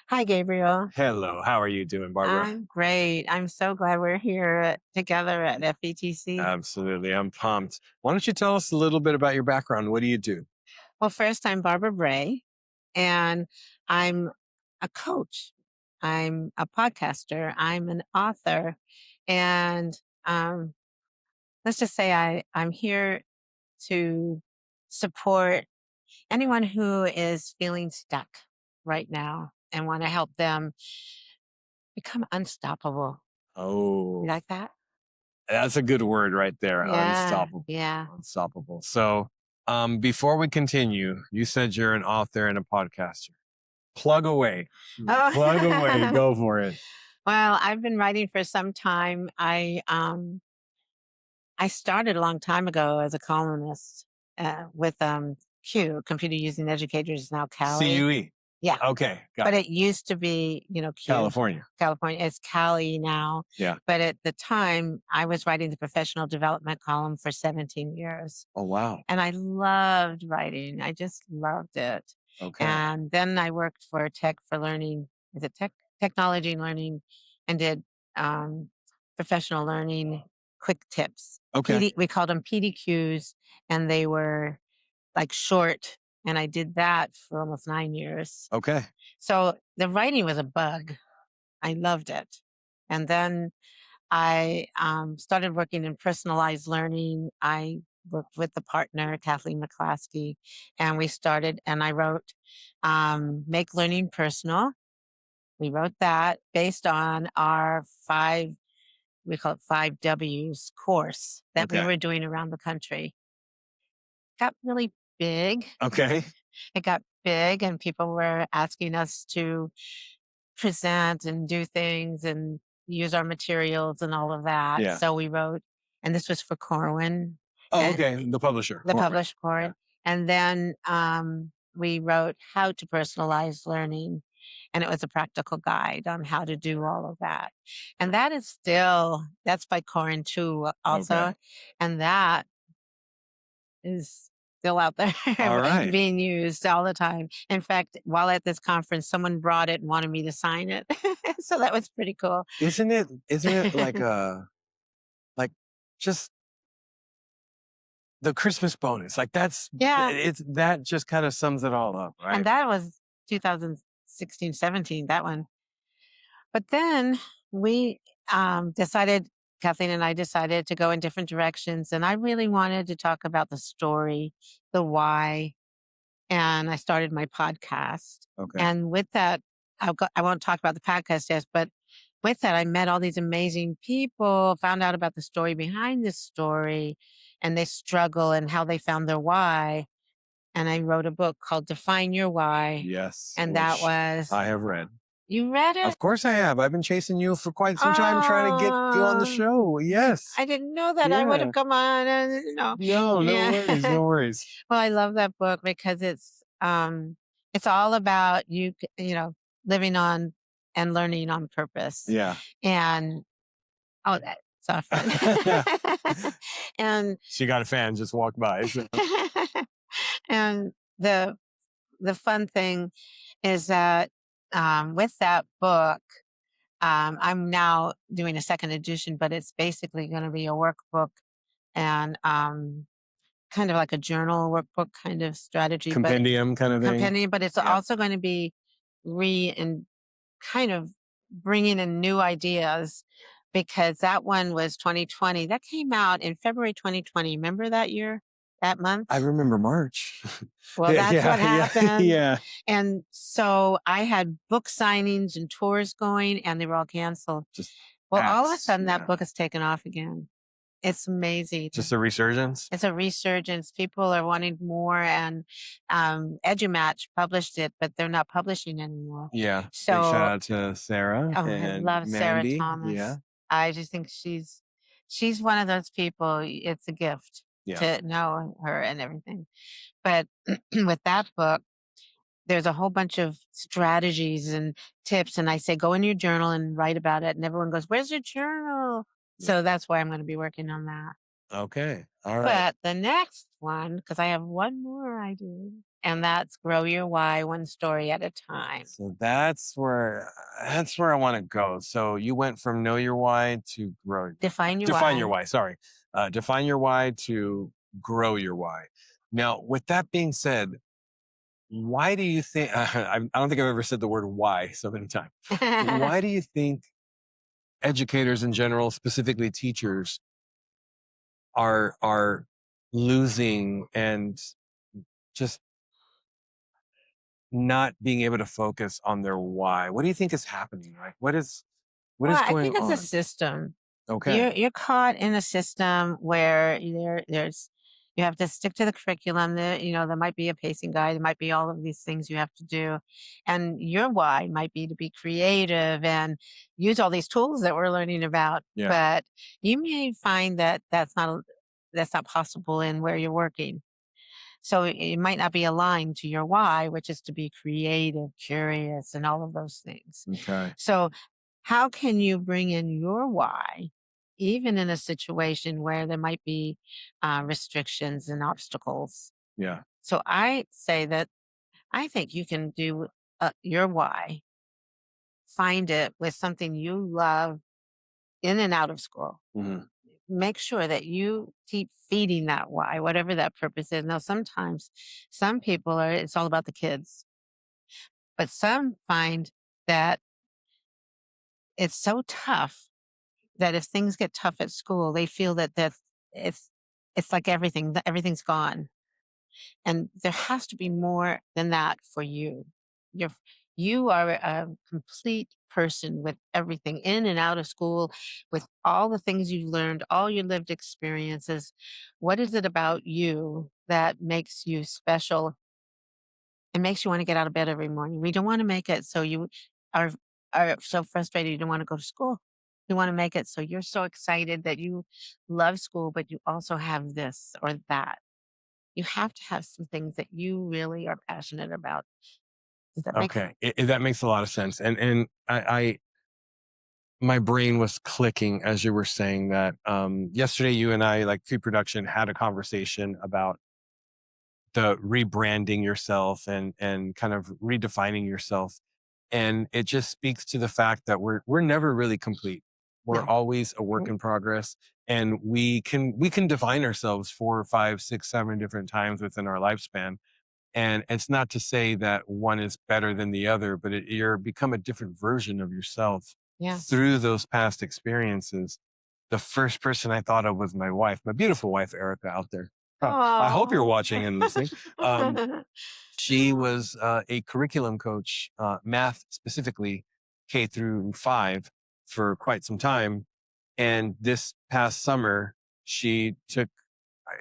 Hi, Gabriel. Hello, how are you doing, Barbara? I'm great. I'm so glad we're here together at FETC. Absolutely, I'm pumped. Why don't you tell us a little bit about your background? What do you do? Well, first, I'm Barbara Bray, and I'm a coach. I'm a podcaster. I'm an author. And um, let's just say I'm here to support anyone who is feeling stuck right now and want to help them become unstoppable. You Oh, like that? that's a good word right there. Yeah, Unstoppable. yeah. Unstoppable. So, before we continue, you said you're an author and a podcaster. Plug away. Plug away. Oh. Go for it. Well, I've been writing for some time. I started a long time ago as a columnist with Q, Computer Using Educators, now Cali. CUE. Yeah, Okay, got but it. it used to be, Q, California. California. It's Cali now. Yeah. But at the time, I was writing the professional development column for 17 years. Oh, wow. And I loved writing. I just loved it. Okay. And then I worked for Tech for Learning. Is it Technology and Learning, and did um, professional learning quick tips. Okay. We called them PDQs, and they were like short. And I did that for almost 9 years. Okay. So the writing was a bug. I loved it. And then I started working in personalized learning. I worked with the partner, Kathleen McClaskey, and we started, and I wrote Make Learning Personal. We wrote that based on our we call it 5 Ws course that we Okay. were doing around the country. Got really big. Okay. It got big, and people were asking us to present and do things and use our materials and all of that. Yeah. So we wrote, and this was for Corwin, Oh, and okay. The publisher. the Corporate. published Yeah. Corwin. And then we wrote How to Personalize Learning. And it was a practical guide on how to do all of that. And that's by Corin too, also. Okay. And that is still out there All right. being used all the time. In fact, while at this conference, someone brought it and wanted me to sign it. So that was pretty cool. Isn't it like just the Christmas bonus? Like Yeah. that just kind of sums it all up, right? And that was 2016, 17, that one. But then we decided, Kathleen and I decided to go in different directions. And I really wanted to talk about the story, the why. And I started my podcast. Okay. And with that, I won't talk about the podcast yet, but with that, I met all these amazing people, found out about the story behind this story and they struggle and how they found their why. And I wrote a book called Define Your Why. Yes, And that which was, I have read. you read it? Of course I have. I've been chasing you for quite some time trying to get you on the show. Yes. I didn't know that. I would Yeah. have come on and, No yeah. worries. No worries. Well, I love that book because it's all about living on and learning on purpose. Yeah. And oh, that's so fun. And She got a fan just walked by. So. and the fun thing is that with that book, I'm now doing a second edition, but it's basically going to be a workbook and kind of like a journal workbook kind of strategy, Compendium kind of thing. compendium, but it's also going to be and kind of bringing in new ideas because that one was 2020. That came out in February 2020. Remember that year, that month? I remember March. Well, that's what happened. Yeah. And so I had book signings and tours going, and they were all canceled. All of a sudden, that book has taken off again. It's amazing. Just a resurgence? It's a resurgence. People are wanting more, and EduMatch published it, but they're not publishing anymore. Yeah. So big shout out to Sarah. Oh, and I love Sarah Mandy. Thomas. Yeah. I just think she's one of those people. It's a gift to know her and everything. But with that book, there's a whole bunch of strategies and tips, and I say go in your journal and write about it. And everyone goes, "Where's your journal?" So that's why I'm going to be working on that. Okay. All right. But the next one, because I have one more I do, And that's grow your why one story at a time. So that's where I want to go. So you went from know your why to Define your define your why. why. Sorry, define your why to grow your why. Now, with that being said, why do you think? I don't think I've ever said the word why so many times. Why do you think educators in general, specifically teachers, are losing and just not being able to focus on their why? What do you think is happening? Like, what is Well, I going think it's a on? system. Okay. You're caught in a system where there's you have to stick to the curriculum. There might be a pacing guide. There might be all of these things you have to do, and your why might be to be creative and use all these tools that we're learning about. Yeah. But you may find that that's not possible in where you're working. So it might not be aligned to your why, which is to be creative, curious, and all of those things. Okay. So how can you bring in your why, even in a situation where there might be restrictions and obstacles? Yeah. So I say that I think you can do your why, find it with something you love in and out of school. Mhm. Make sure that you keep feeding that why, whatever that purpose is. Now, sometimes some people are, it's all about the kids, but some find that it's so tough that if things get tough at school, they feel that it's it's like everything, that everything's gone. And there has to be more than that for you. You're you are a complete person with everything in and out of school, with all the things you've learned, all your lived experiences. What is it about you that makes you special and makes you want to get out of bed every morning? We don't want to make it so you are are so frustrated you don't want to go to school. We want to make it so you're so excited that you love school, but you also have this or that. You have to have some things that you really are passionate about. Does that make sense? Okay. That makes a lot of sense. And I my brain was clicking as you were saying that. Yesterday, you and I, like pre-production, had a conversation about the rebranding yourself and kind of redefining yourself. And it just speaks to the fact that we're never really complete. We're No. always a work Mhm. in progress. And we can define ourselves 4, 5, 6, 7 different times within our lifespan. And it's not to say that one is better than the other, but you're become a different version of yourself Yeah. through those past experiences. The first person I thought of was my wife, my beautiful wife, Erica, out there. I hope you're Oh. watching and listening. Um, she was a curriculum coach, math specifically, K through 5, for quite some time. And this past summer, she took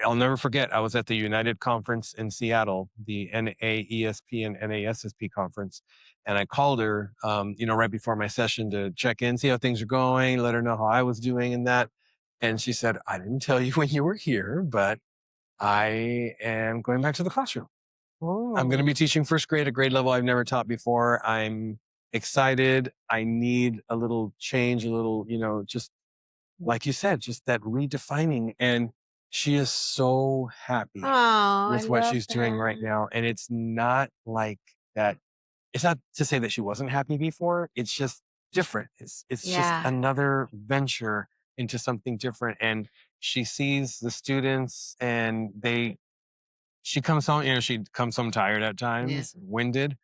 I'll never forget. I was at the United Conference in Seattle, the NAESP and NASSP conference, and I called her, right before my session to check in, see how things are going, let her know how I was doing and that. And she said, "I didn't tell you when you were here, but I am going back to the classroom. I'm going to Oh. be teaching first grade, a grade level I've never taught before. I'm excited. I need a little change, a little, just like you said, just that redefining. And she is so Oh, happy I with what love she's doing right that. now. And it's not like that. It's not to say that she wasn't happy before. It's just different. It's just Yeah. another venture into something different. And she sees the students and she comes home, she comes home tired at Yeah. times, winded,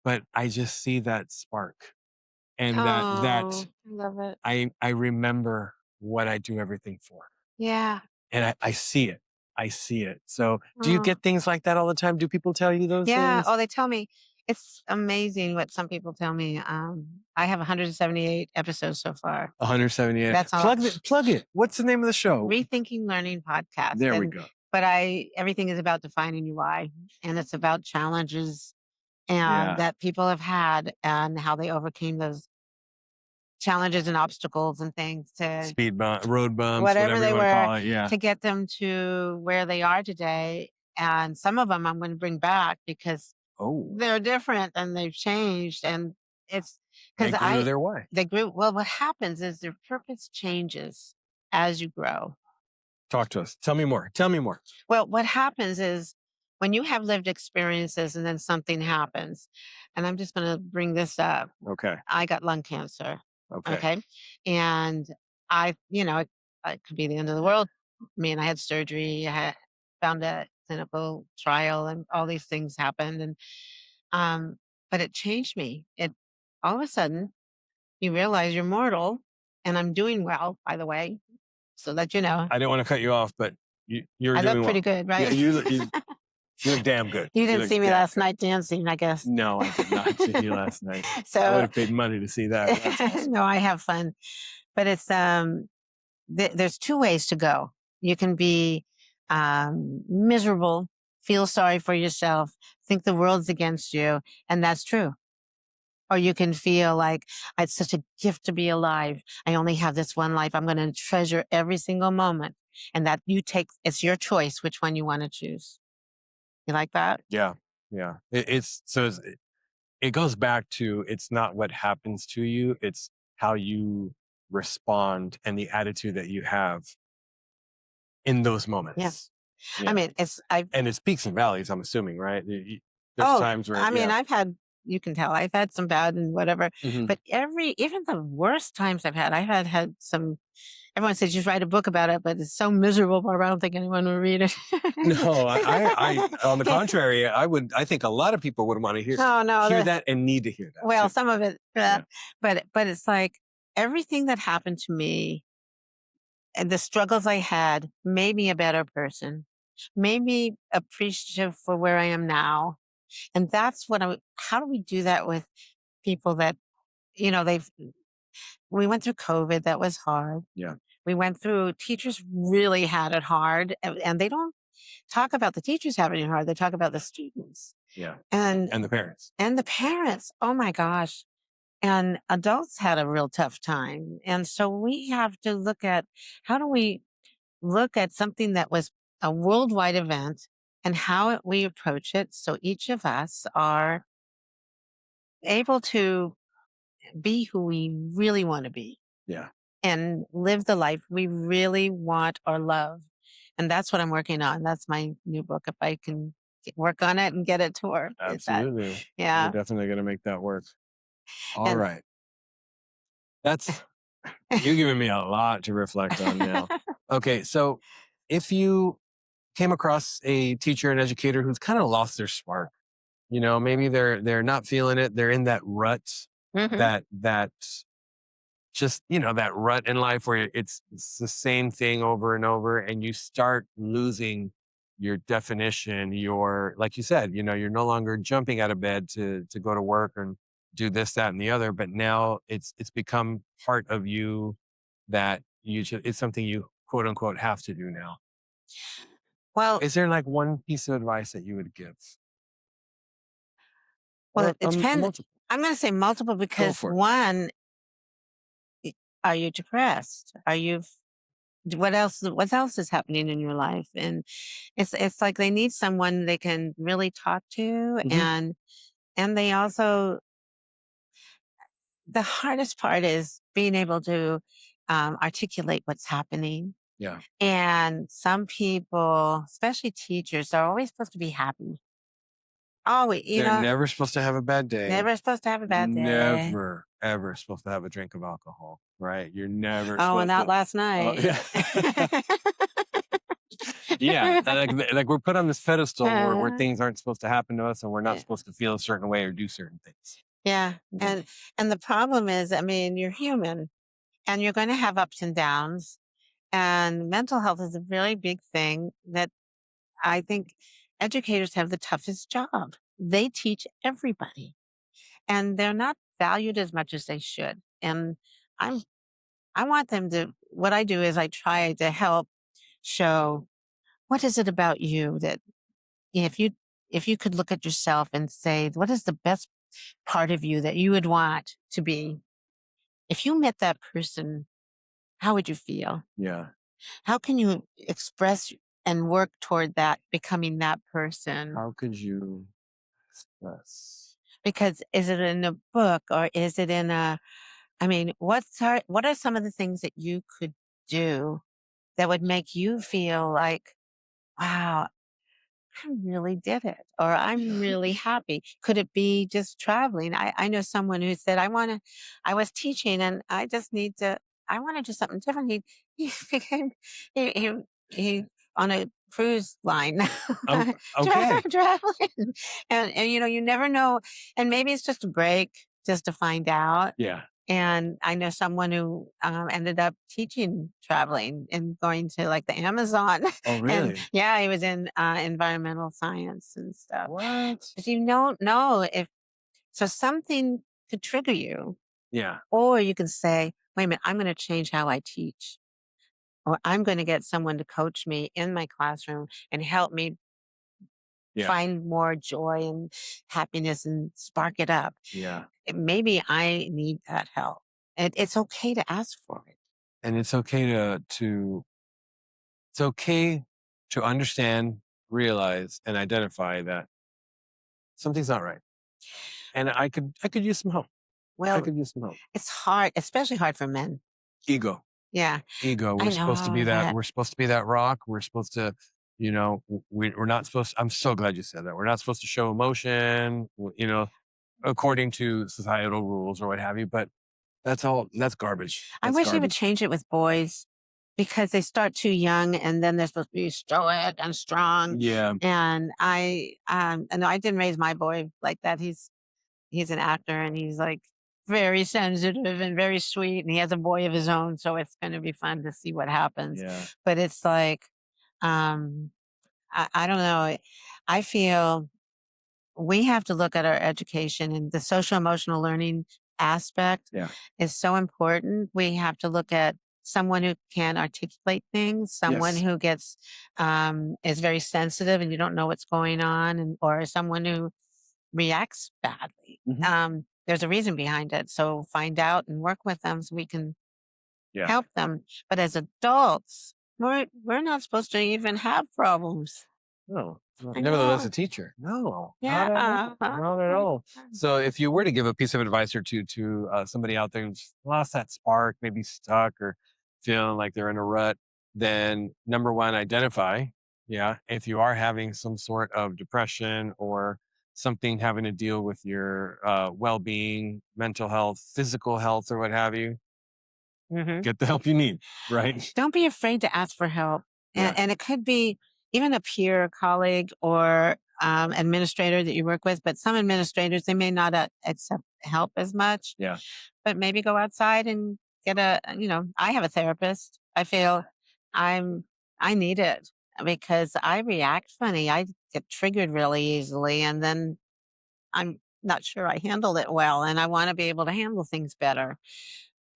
but I just see that spark and that Oh, I love it. I remember what I do everything for. Yeah. And I see it. I see it. So do you Oh. get things like that all the time? Do people tell you those Yeah. things? Oh, they tell me it's amazing what some people tell me. I have 178 episodes so far. 178. That's all. Plug it. What's the name of the show? Rethinking Learning podcast. There we And go. but I everything is about defining your why, and it's about challenges and Yeah. that people have had and how they overcame those challenges and obstacles and things to Speed bump, road bumps, whatever whatever you they want to were call it. Yeah. to get them to where they are today. And some of them I'm going to bring back because Oh, they're different and they've changed. And it's they because grew I, their way. they grew, well, what happens is their purpose changes as you grow. Talk to us. Tell me more. Tell me more. Well, what happens is when you have lived experiences and then something happens, and I'm just going to bring this up. Okay. I got lung cancer. Okay. Okay. And it could be the end of the world. I mean, I had surgery, I had found a clinical trial, and all these things happened. And, um, but it changed me. It all of a sudden, you realize you're mortal, and I'm doing well, by the way, so that you know. I didn't want to cut you off, but you're I look doing pretty well. good, Yeah, right? you look damn good. You You didn't look see me damn last good. night dancing, I guess. No, I did not see you last night. I would So have paid money to see that. That's awesome. no, I have fun, but it's there's two ways to go. You can be miserable, feel sorry for yourself, think the world's against you, and that's true. Or you can feel like it's such a gift to be alive. I only have this one life. I'm going to treasure every single moment. And that it's your choice which one you want to choose. You like that? Yeah. Yeah. It goes back to, it's not what happens to you, it's how you respond and the attitude that you have in those Yeah. moments. I Yeah. mean, And it's peaks and valleys, I'm assuming, right? There's oh, times where, I mean, yeah. you can tell I've had some bad and whatever, Mhm. but even the worst times I've had some. Everyone says just write a book about it, but it's so miserable, Barbara. I don't think anyone will read it. No, on the contrary, I think a lot of people would want to Oh no, hear that and need to hear that well, too. some of it, Yeah. but it's like everything that happened to me and the struggles I had made me a better person, made me appreciative for where I am now, and that's what I. How do we do that with people that they've? We went through COVID. That was hard. Yeah. We went through. Teachers really had it hard, and they don't talk about the teachers having it hard. They talk about the students. Yeah. And And the parents. and the parents. Oh my gosh. And adults had a real tough time. And so we have to look at how do we look at something that was a worldwide event and how we approach it so each of us are able to be who we really want to be. Yeah. And live the life we really want or love. And that's what I'm working on. That's my new book. If I can work on it and get it to work. Absolutely. Yeah. We're definitely going to make that work. All And right. That's, you're giving me a lot to reflect on now. Okay. So if you came across a teacher and educator who's kind of lost their spark, maybe they're not feeling it. They're in that rut, Mhm. that just, that rut in life where it's the same thing over and over, and you start losing your definition, like you said, you're no longer jumping out of bed to go to work and do this, that, and the other, but now it's become part of you, that it's something you quote unquote have to do now. Well, Is there like one piece of advice that you would give? well, Or it depends. multiple? I'm going to say multiple Go because for it. one, are you depressed? What else is happening in your life? And it's like they need someone they can really talk to. Mhm. And they also, the hardest part is being able to articulate what's happening. Yeah. And some people, especially teachers, are always supposed to be happy. Always, They're never supposed to have a bad day. never supposed to have a bad day. Never, ever supposed to have a drink of alcohol, right? You're never Oh, and supposed not to. last Oh, night. yeah. Yeah. Like we're put on this pedestal where things aren't supposed to happen to us, and we're not Yeah. supposed to feel a certain way or do certain things. Yeah. Yeah. And the problem is, I mean, you're human and you're going to have ups and downs. And mental health is a really big thing that I think educators have the toughest job. They teach everybody and they're not valued as much as they should. And I'm I want them to what I do is I try to help show what is it about you that if you could look at yourself and say, what is the best part of you that you would want to be? If you met that person, how would you feel? Yeah. How can you express and work toward that, becoming that person? How could you express? Because is it in a book or is it in I mean, what are some of the things that you could do that would make you feel like, wow, I really did it, or I'm really happy. Could it be just traveling? I know someone who said, I was teaching and I just need to, I want to do something different. He became, he, he on a cruise line, Um, okay. traveling. And, you never know. And maybe it's just a break just to find out. Yeah. And I know someone who ended up teaching traveling and going to like the Amazon. Oh, And really? yeah, he was in environmental science and stuff. What? But you don't know if, so something could trigger you, Yeah. or you can say, wait a minute, I'm going to change how I teach, or I'm going to get someone to coach me in my classroom and help me Yeah. find more joy and happiness and spark it up. Yeah. Maybe I need that help. It's okay to ask for it. And it's okay to understand, realize, and identify that something's not right. And I could use some help. I Well, could use some help. it's hard, especially hard for men. Ego. Yeah, Ego. I know that. We're supposed to be that rock. We're supposed to, we're not supposed I'm so glad you said that. We're not supposed to show emotion, according to societal rules or what have you. But that's garbage. I That's wish they would garbage. change it with boys because they start too young and then they're supposed to be stoic and strong. Yeah. And I know I didn't raise my boy like that. He's an actor and he's like very sensitive and very sweet and he has a boy of his own. So it's going to be fun to see what happens. Yeah. But it's like, um, I don't know. I feel we have to look at our education and the social emotional learning aspect Yeah. is so important. We have to look at someone who can articulate things, someone Yes. who gets is very sensitive and you don't know what's going on, and or someone who reacts badly. Mhm. There's a reason behind it. So find out and work with them so we can Yeah. help them. But as adults, we're not supposed to even have problems. No, I nevertheless, a know. teacher. No, not at Yeah. all. Not at all. So, if you were to give a piece of advice or two to somebody out there who's lost that spark, maybe stuck or feeling like they're in a rut, then number one, identify. Yeah, if you are having some sort of depression or something having to deal with your well-being, mental health, physical health, or what have you, Mhm. get the help you need. Right? Don't be afraid to ask for help. Yeah. And it could be even a peer, colleague, or administrator that you work with. But some administrators, they may not accept help as much, Yeah. but maybe go outside and get I have a therapist. I feel I'm, I need it because I react funny. I get triggered really easily. And then I'm not sure I handle it well. And I want to be able to handle things better.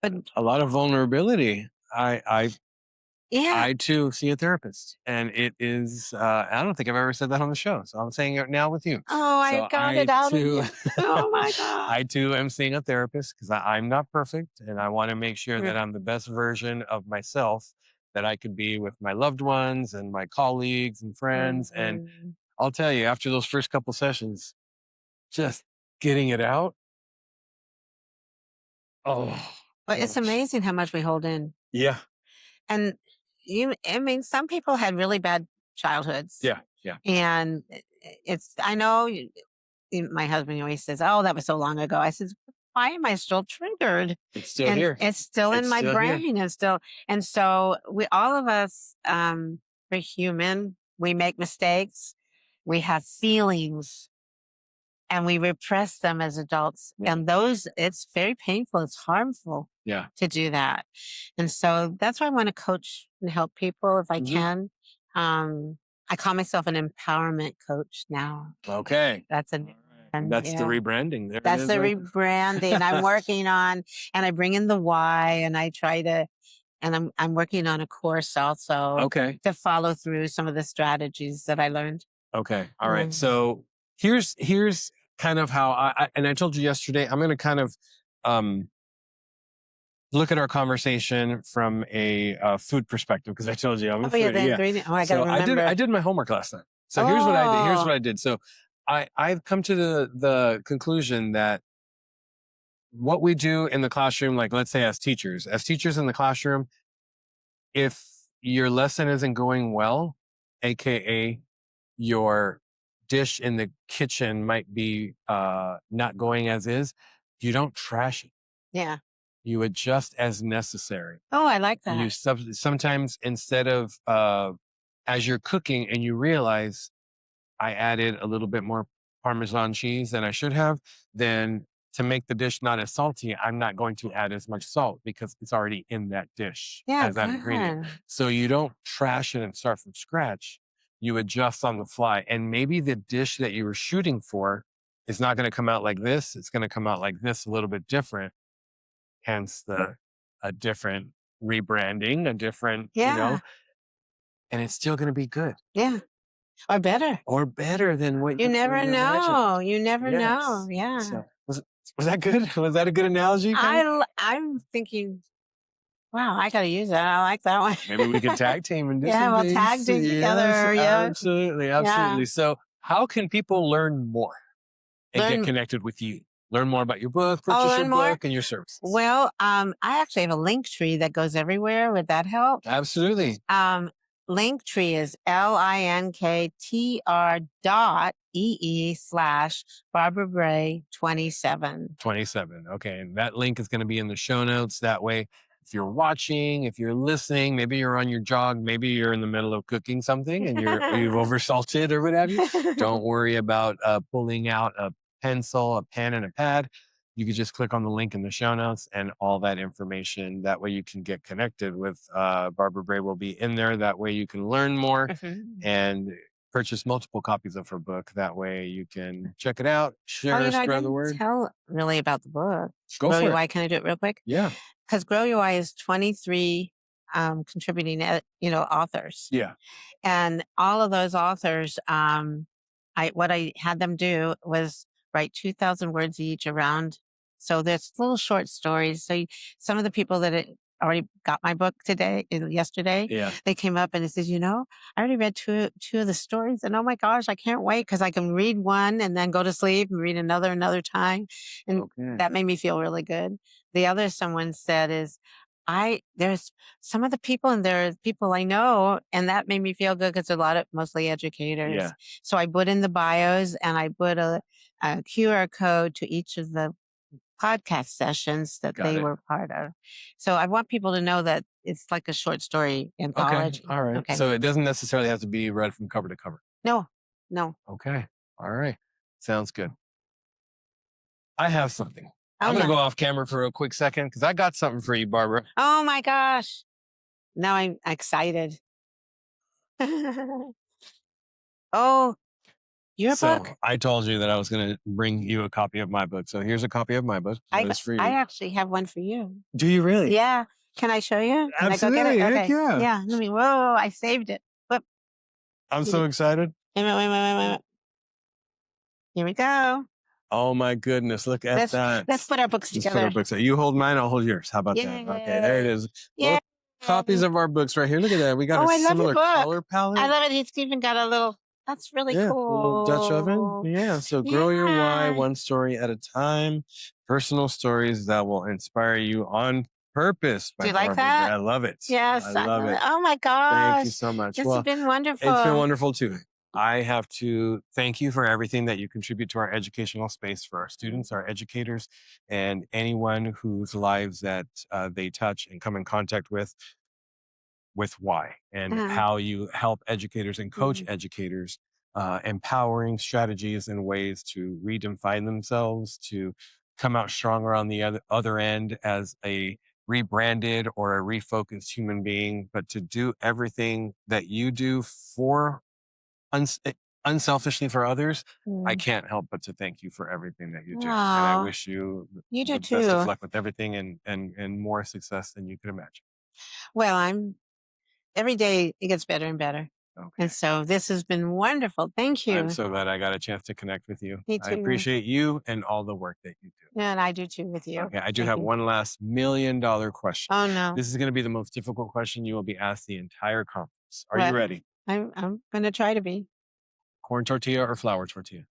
But A lot of vulnerability. yeah. I too see a therapist, and it is. I don't think I've ever said that on the show, so I'm saying it now with you. Oh, I So got it I out of too, you. Oh my God. I too am seeing a therapist because I'm not perfect, and I want to make sure that I'm the best version of myself that I could be with my loved ones and my colleagues and friends. And Mhm. I'll tell you, after those first couple sessions, just getting it out. Oh, But it's gosh. amazing how much we hold in. Yeah, And I mean, some people had really bad childhoods. yeah, yeah. And I know my husband always says, oh, that was so long ago. I says, why am I still triggered? It's still And here. it's still in It's my still here. brain and still, and so all of us, we're human. We make mistakes. We have feelings and we repress them as adults. Yeah. And it's very painful. It's harmful Yeah. to do that. And so that's why I want to coach and help people if I Mhm. can. I call myself an empowerment coach now. Okay. That's a, All right. and That's the yeah, rebranding. There it that's is, the right rebranding I'm there. working on. And I bring in the why and I try to, and I'm working on a course also Okay. to follow through some of the strategies that I learned. Okay. All right. Mm. So here's kind of how and I told you yesterday, I'm going to kind of um, look at our conversation from a food perspective because I told you I'm a Oh yeah, the foodie. Yeah. ingredient. Oh, I got to So remember. I did my homework last night. So here's what I did. Here's Oh, what I did. So I've come to the conclusion that what we do in the classroom, like let's say as teachers in the classroom, if your lesson isn't going well, aka your dish in the kitchen might be not going as is, you don't trash it. Yeah. You adjust as necessary. Oh, I like You that. sometimes instead of as you're cooking and you realize I added a little bit more Parmesan cheese than I should have, then to make the dish not as salty, I'm not going to add as much salt because it's already in that dish Yeah, as that ingredient. good. So you don't trash it and start from scratch. You adjust on the fly. And maybe the dish that you were shooting for is not going to come out like this. It's going to come out like this, a little bit different. Hence a different rebranding, a different, Yeah. and it's still going to be good Yeah. Or better. or better than what You you never imagined. know. You never know. Yes. Yeah. So was that good? Was that a good analogy? Kind of? I'm thinking, wow, I got to use that. I like that one. Maybe we can tag team and do Yeah, some we'll things. tag team Yes, together. Yeah. absolutely, Yeah. absolutely. So, how can people learn more and get Learn. connected with you? Learn more about your book, Oh, purchase your learn more. book, and your services. Well, I actually have a link tree that goes everywhere. Would that help? Absolutely. Linktree is linktr.ee/Barbara Bray 27. 27. Okay. And that link is going to be in the show notes. That way, if you're watching, if you're listening, maybe you're on your jog, maybe you're in the middle of cooking something and you've oversalted or what have you. Don't worry about pulling out a pencil, a pen, and a pad. You could just click on the link in the show notes and all that information. That way you can get connected with Barbara Bray will be in there. That way you can learn more and purchase multiple copies of her book. That way you can check it out, share, I spread the didn't word. tell really about the book. Go Grow for Your it. Why. Can I do it real quick? Yeah. Because Grow Your Why is 23 contributing, authors. Yeah. And all of those authors, what I had them do was write 2,000 words each around. So there's little short stories. So some of the people that already got my book yesterday, Yeah. they came up and it says, I already read two of the stories, and oh my gosh, I can't wait because I can read one and then go to sleep and read another time, and that made me feel really good. The other someone said is, there's some of the people, and there are people I know, and that made me feel good because mostly educators. Yeah. So I put in the bios and I put a QR code to each of the podcast sessions that they were part of. So I want people to know that it's like a short story anthology. Okay. All right. Okay. So it doesn't necessarily have to be read from cover to cover. No. Okay. All right. Sounds good. I have something. Oh, I'm going to no. go off camera for a quick second because I got something for you, Barbara. Oh my gosh. Now I'm excited. Oh, your book? I told you that I was going to bring you a copy of my book. So here's a copy of my book. So it's for you. I actually have one for you. Do you really? Yeah. Can I show you? Can Absolutely. I go get it? Heck Okay. yeah. Yeah. Whoa, I saved it. Whoop. I'm so excited. Wait. Here we go. Oh my goodness. Look at that. Let's put our books Let's together. put our books together. You hold mine, I'll hold yours. How about that? Okay, there it is. Yeah. Copies of our books right here. Look at that. We got a similar color palette. I love it. It's even got a little, that's really cool. Little Dutch oven. Yeah. So grow your why one story at a time. Personal stories that will inspire you on purpose. Do you like that? I love it. Yes. I love it. Oh my gosh. Thank you so much. This has been wonderful. It's been wonderful too. I have to thank you for everything that you contribute to our educational space for our students, our educators, and anyone whose lives that they touch and come in contact with why and how you help educators and coach educators, empowering strategies and ways to redefine themselves, to come out stronger on the other end as a rebranded or a refocused human being, but to do everything that you do for unselfishly for others. I can't help but to thank you for everything that you do. And I wish you do the too. best of luck with everything and more success than you could imagine. Well, every day it gets better and better. Okay. And so this has been wonderful. Thank you. I'm so glad I got a chance to connect with you. Me too. I appreciate you and all the work that you do. Yeah, and I do too with you. Okay, I do have one last $1 million question. Oh no. This is going to be the most difficult question you will be asked the entire conference. Are you ready? I'm going to try to be. Corn tortilla or flour tortilla?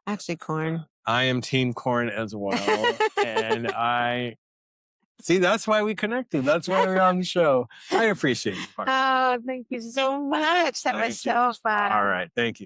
Actually, corn. I am team corn as well. And see, that's why we connected. That's why we're on the show. I appreciate you. Oh, thank you so much. That was so fun. All right. Thank you.